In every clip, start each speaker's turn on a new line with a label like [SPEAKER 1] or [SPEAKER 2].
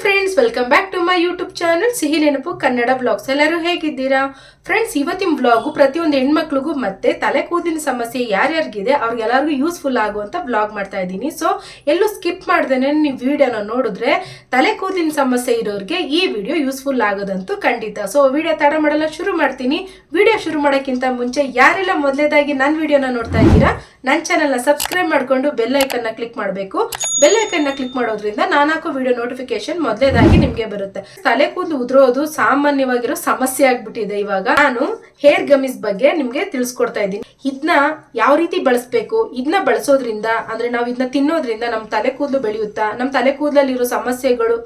[SPEAKER 1] Friends, welcome back to my YouTube channel ಸಿಹಿ ನೆನಪು Kannada blogs. ಎಲ್ಲರೂ ಹೇಗಿದ್ದೀರಾ ಫ್ರೆಂಡ್ಸ್? ಇವತ್ತಿನ ಬ್ಲಾಗು ಪ್ರತಿಯೊಂದು ಹೆಣ್ಮಕ್ಳಿಗೂ ಮತ್ತೆ ತಲೆ ಕೂದಲಿನ ಸಮಸ್ಯೆ ಯಾರ್ಯಾರಿಗಿದೆ ಅವ್ರಿಗೆಲ್ಲರಿಗೂ ಯೂಸ್ಫುಲ್ ಆಗುವಂತ ಬ್ಲಾಗ್ ಮಾಡ್ತಾ ಇದ್ದೀನಿ. ಸೊ ಎಲ್ಲೂ ಸ್ಕಿಪ್ ಮಾಡ್ದೇನೆ ನೀವು ವಿಡಿಯೋನ ನೋಡಿದ್ರೆ ತಲೆ ಕೂದಲಿನ ಸಮಸ್ಯೆ ಇರೋರಿಗೆ ಈ ವಿಡಿಯೋ ಯೂಸ್ಫುಲ್ ಆಗೋದಂತೂ ಖಂಡಿತ. ಸೊ ವಿಡಿಯೋ ತಡ ಮಾಡಲ್ಲ, ಶುರು ಮಾಡ್ತೀನಿ. ವಿಡಿಯೋ ಶುರು ಮಾಡೋಕ್ಕಿಂತ ಮುಂಚೆ ಯಾರೆಲ್ಲ ಮೊದಲೇದಾಗಿ ನನ್ನ ವಿಡಿಯೋನ ನೋಡ್ತಾ ಇದ್ದೀರಾ, ನನ್ನ ಚಾನಲ್ನ ಸಬ್ಸ್ಕ್ರೈಬ್ ಮಾಡಿಕೊಂಡು ಬೆಲ್ ಐಕನ್ನ ಕ್ಲಿಕ್ ಮಾಡಬೇಕು. ಬೆಲ್ ಐಕನ್ನ ಕ್ಲಿಕ್ ಮಾಡೋದ್ರಿಂದ ನಾನು ಹಾಕೋ ವಿಡಿಯೋ ನೋಟಿಫಿಕೇಶನ್ ಮೊದಲೇದಾಗಿ ನಿಮ್ಗೆ ಬರುತ್ತೆ. ತಲೆ ಕೂದಲು ಉದುರೋದು ಸಾಮಾನ್ಯವಾಗಿರೋ ಸಮಸ್ಯೆ ಆಗ್ಬಿಟ್ಟಿದೆ. ಇವಾಗ ನಾನು ಹೇರ್ ಗಮಿಸ್ ಬಗ್ಗೆ ನಿಮ್ಗೆ ತಿಳಿಸ್ಕೊಡ್ತಾ ಇದ್ದೀನಿ. ಇದನ್ನ ಯಾವ ರೀತಿ ಬಳಸಬೇಕು, ಇದನ್ನ ಬಳಸೋದ್ರಿಂದ ಅಂದ್ರೆ ನಾವು ಇದನ್ನ ತಿನ್ನೋದ್ರಿಂದ ನಮ್ಮ ತಲೆ ಕೂದಲು ಬೆಳೆಯುತ್ತಾ, ನಮ್ಮ ತಲೆ ಕೂದಲಲ್ಲಿರೋ ಸಮಸ್ಯೆಗಳು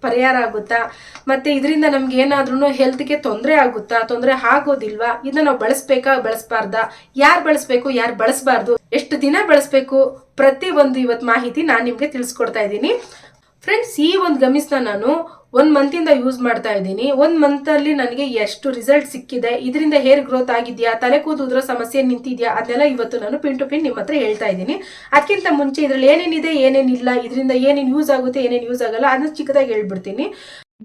[SPEAKER 1] ಪರಿಹಾರ ಆಗುತ್ತಾ, ಮತ್ತೆ ಇದರಿಂದ ನಮ್ಗೆ ಏನಾದ್ರೂ ಹೆಲ್ತ್ಗೆ ತೊಂದರೆ ಆಗುತ್ತಾ, ತೊಂದರೆ ಆಗೋದಿಲ್ವಾ, ಇದನ್ನ ನಾವು ಬಳಸ್ಬೇಕಾ ಬಳಸಬಾರ್ದಾ, ಯಾರು ಬಳಸ್ಬೇಕು ಯಾರು ಬಳಸಬಾರ್ದು, ಎಷ್ಟು ದಿನ ಬಳಸಬೇಕು, ಪ್ರತಿ ಒಂದು ಇವತ್ತು ಮಾಹಿತಿ ನಾನು ನಿಮ್ಗೆ ತಿಳಿಸ್ಕೊಡ್ತಾ ಇದ್ದೀನಿ. ಫ್ರೆಂಡ್ಸ್, ಈ ಒಂದು ಗಮಿಸ್ನ ನಾನು 1 ಮಂತಿಂದ ಯೂಸ್ ಮಾಡ್ತಾ ಇದ್ದೀನಿ. 1 ಮಂತಲ್ಲಿ ನನಗೆ ಎಷ್ಟು ರಿಸಲ್ಟ್ ಸಿಕ್ಕಿದೆ, ಇದರಿಂದ ಹೇರ್ ಗ್ರೋತ್ ಆಗಿದೆಯಾ, ತಲೆ ಕೂದಲು ಉದುರೋ ಸಮಸ್ಯೆ ನಿಂತಿದ್ಯಾ, ಅದನ್ನೆಲ್ಲ ಇವತ್ತು ನಾನು ಪಿನ್ ಟು ಪಿನ್ ನಿಮ್ಮ ಹತ್ರ ಹೇಳ್ತಾ ಇದ್ದೀನಿ. ಅದಕ್ಕಿಂತ ಮುಂಚೆ ಇದರಲ್ಲಿ ಏನೇನಿದೆ ಏನೇನಿಲ್ಲ, ಇದರಿಂದ ಏನೇನು ಯೂಸ್ ಆಗುತ್ತೆ ಏನೇನು ಯೂಸ್ ಆಗಲ್ಲ ಅದನ್ನ ಚಿಕ್ಕದಾಗಿ ಹೇಳ್ಬಿಡ್ತೀನಿ.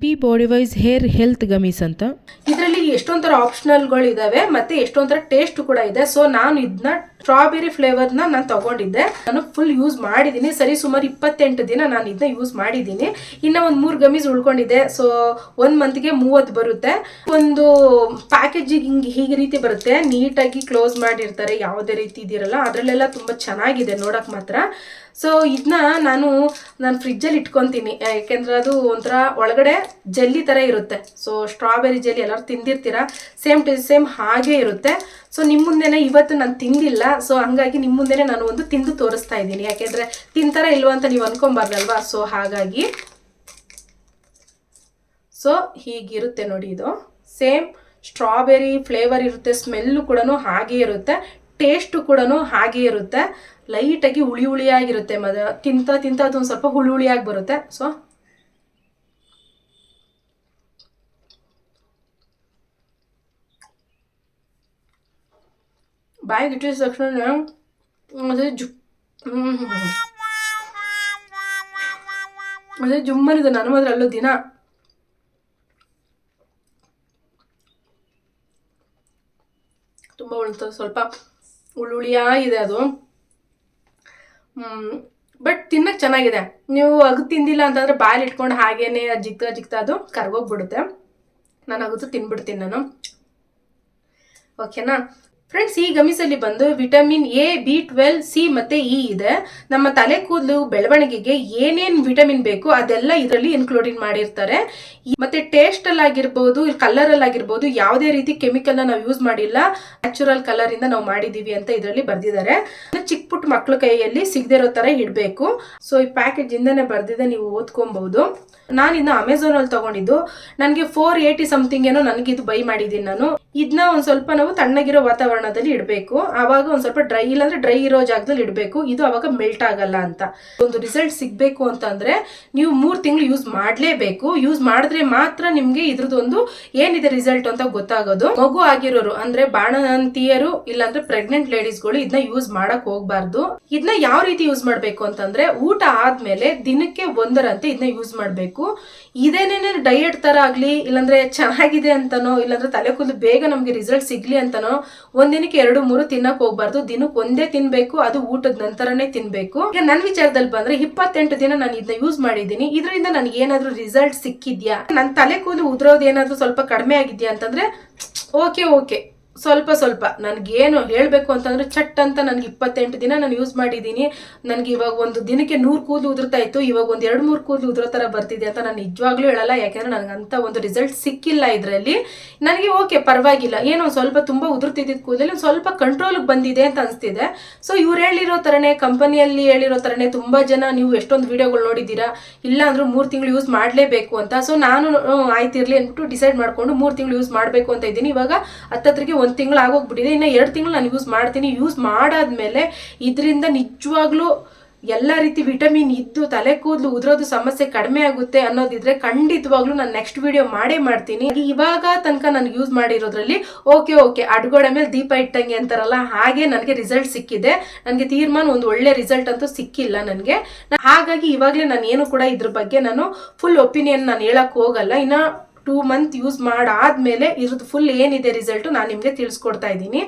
[SPEAKER 2] ಬಿ body wise hair health gummies ಅಂತ
[SPEAKER 1] ಇದರಲ್ಲಿ ಎಷ್ಟೊಂಥರ ಆಪ್ಷನಲ್ಗಳು ಇದಾವೆ, ಮತ್ತೆ ಎಷ್ಟೊಂಥರ ಟೇಸ್ಟ್ ಕೂಡ ಇದೆ. ಸೊ ನಾನು ಇದನ್ನ ಸ್ಟ್ರಾಬೆರಿ ಫ್ಲೇವರ್ನ ನಾನು ತಗೊಂಡಿದ್ದೆ. ನಾನು ಫುಲ್ ಯೂಸ್ ಮಾಡಿದ್ದೀನಿ. ಸರಿ ಸುಮಾರು 28 ದಿನ ನಾನು ಇದನ್ನ ಯೂಸ್ ಮಾಡಿದ್ದೀನಿ. ಇನ್ನು ಒಂದು 3 ಗಮೀಸ್ ಉಳ್ಕೊಂಡಿದೆ. ಸೊ 1 ಮಂತ್ಗೆ 30 ಬರುತ್ತೆ. ಒಂದು ಪ್ಯಾಕೇಜಿಂಗ್ ಹೀಗೆ ರೀತಿ ಬರುತ್ತೆ, ನೀಟಾಗಿ ಕ್ಲೋಸ್ ಮಾಡಿರ್ತಾರೆ, ಯಾವುದೇ ರೀತಿ ಇದಿರಲ್ಲ. ಅದರಲ್ಲೆಲ್ಲ ತುಂಬಾ ಚೆನ್ನಾಗಿದೆ ನೋಡಕ್ ಮಾತ್ರ. ಸೊ ಇದನ್ನ ನಾನು ಫ್ರಿಜ್ಜಲ್ಲಿ ಇಟ್ಕೊತೀನಿ, ಯಾಕೆಂದ್ರೆ ಅದು ಒಂಥರ ಒಳಗಡೆ ಜೆಲ್ಲಿ ಥರ ಇರುತ್ತೆ. ಸೊ ಸ್ಟ್ರಾಬೆರಿ ಜೆಲ್ಲಿ ಎಲ್ಲರೂ ತಿಂದಿರ್ತೀರಾ, ಸೇಮ್ ಹಾಗೆ ಇರುತ್ತೆ. ಸೊ ನಿಮ್ಮ ಮುಂದೆನೆ ಇವತ್ತು ನಾನು ತಿಂದಿಲ್ಲ, ಸೊ ಹಂಗಾಗಿ ನಿಮ್ಮ ಮುಂದೆನೆ ನಾನು ಒಂದು ತಿಂದು ತೋರಿಸ್ತಾ ಇದ್ದೀನಿ. ಯಾಕೆಂದ್ರೆ ತಿಂತಾರ ಇಲ್ವಾ ಅಂತ ನೀವು ಅನ್ಕೊಂಬಾರ್ದಲ್ವಾ. ಸೊ ಹಾಗಾಗಿ ಸೊ ಹೀಗಿರುತ್ತೆ ನೋಡಿ, ಇದು ಸೇಮ್ ಸ್ಟ್ರಾಬೆರಿ ಫ್ಲೇವರ್ ಇರುತ್ತೆ, ಸ್ಮೆಲ್ಲು ಕೂಡ ಹಾಗೆ ಇರುತ್ತೆ, ಟೇಸ್ಟು ಕೂಡ ಹಾಗೆ ಇರುತ್ತೆ. ಲೈಟಾಗಿ ಹುಳಿ ಹುಳಿಯಾಗಿರುತ್ತೆ, ತಿಂತ ಅದು ಒಂದು ಸ್ವಲ್ಪ ಹುಳಿ ಹುಳಿಯಾಗಿ ಬರುತ್ತೆ. ಸೊ ಬಾಯಿಗೆ ಇಟ್ಟಿದ ತಕ್ಷಣ ಅದೇ ಜುಮ್ಮನಿದೆ. ನಾನು ಮಾತ್ರ ಅಲ್ಲೂ ದಿನ ತುಂಬ ಸ್ವಲ್ಪ ಹುಳಿಯಾಗಿದೆ ಅದು. ಬಟ್ ತಿನ್ನಕ್ಕೆ ಚೆನ್ನಾಗಿದೆ. ನೀವು ಅಗದು ತಿಂದಿಲ್ಲ ಅಂತಂದ್ರೆ ಬಾಯಲ್ಲಿ ಇಟ್ಕೊಂಡು ಹಾಗೇನೆ ಜಿಗ್ತಾ ಅದು ಕರ್ಗೋಗ್ಬಿಡುತ್ತೆ. ನಾನು ಅಗದು ತಿನ್ಬಿಡ್ತೀನಿ ನಾನು. ಓಕೆನಾ ಫ್ರೆಂಡ್ಸ್? ಈ ಗಮಿಸಲ್ಲಿ ಬಂದು ವಿಟಮಿನ್ ಎ, B12, C ಮತ್ತೆ ಇ ಇದೆ. ನಮ್ಮ ತಲೆ ಕೂದಲು ಬೆಳವಣಿಗೆಗೆ ಏನೇನು ವಿಟಮಿನ್ ಬೇಕು ಅದೆಲ್ಲ ಇದರಲ್ಲಿ ಇನ್ಕ್ಲೂಡಿಂಗ್ ಮಾಡಿರ್ತಾರೆ. ಮತ್ತೆ ಟೇಸ್ಟ್ ಅಲ್ಲಿ ಆಗಿರ್ಬೋದು, ಕಲರ್ ಅಲ್ಲಿ ಆಗಿರ್ಬೋದು, ಯಾವುದೇ ರೀತಿ ಕೆಮಿಕಲ್ ನಾವು ಯೂಸ್ ಮಾಡಿಲ್ಲ, ನ್ಯಾಚುರಲ್ ಕಲರ್ ಇಂದ ನಾವು ಮಾಡಿದೀವಿ ಅಂತ ಇದರಲ್ಲಿ ಬರ್ದಿದ್ದಾರೆ. ಚಿಕ್ಕ ಪುಟ್ಟ ಮಕ್ಳ ಕೈಯಲ್ಲಿ ಸಿಗದೆ ಇರೋ ತರ ಇಡಬೇಕು. ಸೊ ಈ ಪ್ಯಾಕೇಜ್ ಇಂದಾನೆ ಬರ್ದಿದೆ, ನೀವು ಓದ್ಕೊಬಹುದು. ನಾನು ಇನ್ನು ಅಮೆಝಾನ್ ಅಲ್ಲಿ ತಗೊಂಡಿದ್ದು, ನನಗೆ 480 ಸಮಥಿಂಗ್ ಏನೋ ನನಗೆ ಇದು ಬೈ ಮಾಡಿದ್ದೀನಿ ನಾನು. ಇದನ್ನ ಒಂದ್ ಸ್ವಲ್ಪ ನಾವು ತಣ್ಣಗಿರೋ ವಾತಾವರಣದಲ್ಲಿ ಇಡಬೇಕು. ಆವಾಗ ಒಂದ್ ಸ್ವಲ್ಪ ಡ್ರೈ, ಇಲ್ಲಾಂದ್ರೆ ಡ್ರೈ ಇರೋ ಜಾಗದಲ್ಲಿ ಇಡಬೇಕು. ಇದು ಅವಾಗ ಮೆಲ್ಟ್ ಆಗಲ್ಲ ಅಂತ. ಒಂದು ರಿಸಲ್ಟ್ ಸಿಗ್ಬೇಕು ಅಂತಂದ್ರೆ ನೀವು 3 ತಿಂಗಳು ಯೂಸ್ ಮಾಡ್ಲೇಬೇಕು. ಯೂಸ್ ಮಾಡಿದ್ರೆ ಮಾತ್ರ ನಿಮ್ಗೆ ಇದ್ರದೊಂದು ಏನಿದೆ ರಿಸಲ್ಟ್ ಅಂತ ಗೊತ್ತಾಗೋದು. ಮಗು ಆಗಿರೋರು ಅಂದ್ರೆ ಬಾಣಂತಿಯರು ಇಲ್ಲಾಂದ್ರೆ ಪ್ರೆಗ್ನೆಂಟ್ ಲೇಡೀಸ್ಗಳು ಇದನ್ನ ಯೂಸ್ ಮಾಡಕ್ ಹೋಗ್ಬಾರ್ದು. ಇದನ್ನ ಯಾವ ರೀತಿ ಯೂಸ್ ಮಾಡ್ಬೇಕು ಅಂತಂದ್ರೆ, ಊಟ ಆದ್ಮೇಲೆ ದಿನಕ್ಕೆ 1ರಂತೆ ಇದನ್ನ ಯೂಸ್ ಮಾಡ್ಬೇಕು. ಇದೇನೇನೆ ಡಯಟ್ ತರ ಆಗ್ಲಿ, ಇಲ್ಲಾಂದ್ರೆ ಚೆನ್ನಾಗಿದೆ ಅಂತನೋ, ಇಲ್ಲಾಂದ್ರೆ ತಲೆ ಕೂದಲು ಬೇಗ ನಮ್ಗೆ ರಿಸಲ್ಟ್ ಸಿಗ್ಲಿ ಅಂತನೋ ಒಂದಿನಕ್ಕೆ 2-3 ತಿನ್ನಕ್ ಹೋಗ್ಬಾರ್ದು. ದಿನಕ್ಕೆ ಒಂದೇ ತಿನ್ಬೇಕು, ಅದು ಊಟದ ನಂತರನೇ ತಿನ್ಬೇಕು. ಈಗ ನನ್ನ ವಿಚಾರದಲ್ಲಿ ಬಂದ್ರೆ 28 ದಿನ ನಾನು ಇದನ್ನ ಯೂಸ್ ಮಾಡಿದ್ದೀನಿ. ಇದರಿಂದ ನನಗೆ ಏನಾದ್ರೂ ರಿಸಲ್ಟ್ ಸಿಕ್ಕಿದ್ಯಾ, ನನ್ನ ತಲೆ ಕೂದಲು ಉದ್ರೋದು ಏನಾದ್ರೂ ಸ್ವಲ್ಪ ಕಡಿಮೆ ಆಗಿದ್ಯಾ ಅಂತಂದ್ರೆ ಓಕೆ ಸ್ವಲ್ಪ ನನ್ಗೇನು ಹೇಳ್ಬೇಕು ಅಂತಂದ್ರೆ ಚಟ್ ಅಂತ ನನಗೆ 28 ದಿನ ನಾನು ಯೂಸ್ ಮಾಡಿದ್ದೀನಿ. ನನಗೆ ಇವಾಗ ಒಂದು ದಿನಕ್ಕೆ 100 ಕೂದಲು ಉದುರ್ತಾ ಇತ್ತು, ಇವಾಗ ಒಂದು 2-3 ಕೂದಲು ಉದುರೋ ತರ ಬರ್ತಿದೆ ಅಂತ ನಾನು ನಿಜವಾಗ್ಲೂ ಹೇಳಲ್ಲ. ಯಾಕೆಂದ್ರೆ ನನಗಂತ ಒಂದು ರಿಸಲ್ಟ್ ಸಿಕ್ಕಿಲ್ಲ ಇದರಲ್ಲಿ. ನನಗೆ ಓಕೆ ಪರವಾಗಿಲ್ಲ, ಏನೋ ಸ್ವಲ್ಪ ತುಂಬಾ ಉದುರ್ತಿದ್ದ ಕೂದಲು ಸ್ವಲ್ಪ ಕಂಟ್ರೋಲ್ಗೆ ಬಂದಿದೆ ಅಂತ ಅನಿಸ್ತಿದೆ. ಸೊ ಇವ್ರು ಹೇಳಿರೋ ತರನೇ, ಕಂಪನಿಯಲ್ಲಿ ಹೇಳಿರೋ ತರನೇ ತುಂಬಾ ಜನ ನೀವು ಎಷ್ಟೊಂದು ವಿಡಿಯೋಗಳು ನೋಡಿದ್ದೀರಾ, ಇಲ್ಲ ಅಂದ್ರೂ 3 ತಿಂಗಳು ಯೂಸ್ ಮಾಡಲೇಬೇಕು ಅಂತ. ಸೊ ನಾನು ಆಯ್ತಿರ್ಲಿ ಅಂದ್ಬಿಟ್ಟು ಡಿಸೈಡ್ ಮಾಡ್ಕೊಂಡು 3 ತಿಂಗಳು ಯೂಸ್ ಮಾಡಬೇಕು ಅಂತ ಇದ್ದೀನಿ. ಇವಾಗ ಹತ್ತತ್ರಕ್ಕೆ 1 ತಿಂಗಳು ಆಗೋಗ್ಬಿಟ್ಟಿದೆ. ಇನ್ನು 2 ತಿಂಗಳು ನಾನು ಯೂಸ್ ಮಾಡ್ತೀನಿ. ಯೂಸ್ ಮಾಡಾದ್ಮೇಲೆ ಇದರಿಂದ ನಿಜವಾಗ್ಲೂ ಎಲ್ಲ ರೀತಿ ವಿಟಮಿನ್ ಇದ್ದು ತಲೆ ಕೂದಲು ಉದುರೋದು ಸಮಸ್ಯೆ ಕಡಿಮೆ ಆಗುತ್ತೆ ಅನ್ನೋದಿದ್ರೆ ಖಂಡಿತವಾಗ್ಲೂ ನಾನು ನೆಕ್ಸ್ಟ್ ವಿಡಿಯೋ ಮಾಡೇ ಮಾಡ್ತೀನಿ. ಇವಾಗ ತನಕ ನಾನು ಯೂಸ್ ಮಾಡಿರೋದ್ರಲ್ಲಿ ಓಕೆ ಅಡ್ಗೋಡೆ ಮೇಲೆ ದೀಪ ಇಟ್ಟಂಗೆ ಅಂತಾರಲ್ಲ, ಹಾಗೆ ನನಗೆ ರಿಸಲ್ಟ್ ಸಿಕ್ಕಿದೆ. ನನಗೆ ತೀರ್ಮಾನ ಒಂದು ಒಳ್ಳೆ ರಿಸಲ್ಟ್ ಅಂತೂ ಸಿಕ್ಕಿಲ್ಲ ನನಗೆ. ಹಾಗಾಗಿ ಇವಾಗಲೇ ನಾನು ಏನು ಕೂಡ ಇದ್ರ ಬಗ್ಗೆ ನಾನು ಫುಲ್ ಒಪಿನಿಯನ್ ನಾನು ಹೇಳಕ್ ಹೋಗಲ್ಲ. ಇನ್ನ 2 ಮಂತ್ ಯೂಸ್ ಮಾಡಾದ್ಮೇಲೆ ಇದ್ರದ್ದು ಫುಲ್ ಏನಿದೆ ರಿಸಲ್ಟ್ ನಾನು ನಿಮಗೆ ತಿಳಿಸ್ಕೊಡ್ತಾ ಇದ್ದೀನಿ.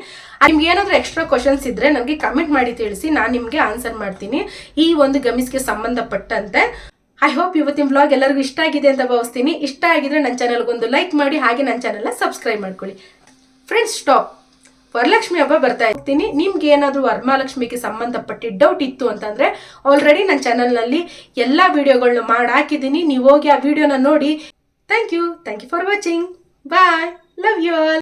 [SPEAKER 1] ನಿಮ್ಗೆ ಏನಾದರೂ ಎಕ್ಸ್ಟ್ರಾ ಕ್ವಶನ್ಸ್ ಇದ್ರೆ ನನಗೆ ಕಮೆಂಟ್ ಮಾಡಿ ತಿಳಿಸಿ, ನಾನು ನಿಮಗೆ ಆನ್ಸರ್ ಮಾಡ್ತೀನಿ ಈ ಒಂದು ಗಮಿಸ್ಗೆ ಸಂಬಂಧಪಟ್ಟಂತೆ. ಐ ಹೋಪ್ ಇವತ್ತಿನ ವ್ಲಾಗ್ ಎಲ್ಲರಿಗೂ ಇಷ್ಟ ಆಗಿದೆ ಅಂತ ಭಾವಿಸ್ತೀನಿ. ಇಷ್ಟ ಆಗಿದ್ರೆ ನನ್ನ ಚಾನಲ್ಗೊಂದು ಲೈಕ್ ಮಾಡಿ, ಹಾಗೆ ನನ್ನ ಚಾನಲ್ನ ಸಬ್ಸ್ಕ್ರೈಬ್ ಮಾಡ್ಕೊಳ್ಳಿ. Friends, stop. ವರಲಕ್ಷ್ಮಿ ಹಬ್ಬ ಬರ್ತಾ ಇರ್ತೀನಿ. ನಿಮ್ಗೆ ಏನಾದರೂ ವರಮಹಾಲಕ್ಷ್ಮಿಗೆ ಸಂಬಂಧಪಟ್ಟ ಡೌಟ್ ಇತ್ತು ಅಂತಂದ್ರೆ ಆಲ್ರೆಡಿ ನನ್ನ ಚಾನಲ್ನಲ್ಲಿ ಎಲ್ಲ ವಿಡಿಯೋಗಳನ್ನ ಮಾಡಿ ಹಾಕಿದ್ದೀನಿ. ನೀವು ಹೋಗಿ ಆ ವಿಡಿಯೋನ ನೋಡಿ. Thank you for watching. Bye. Love you all.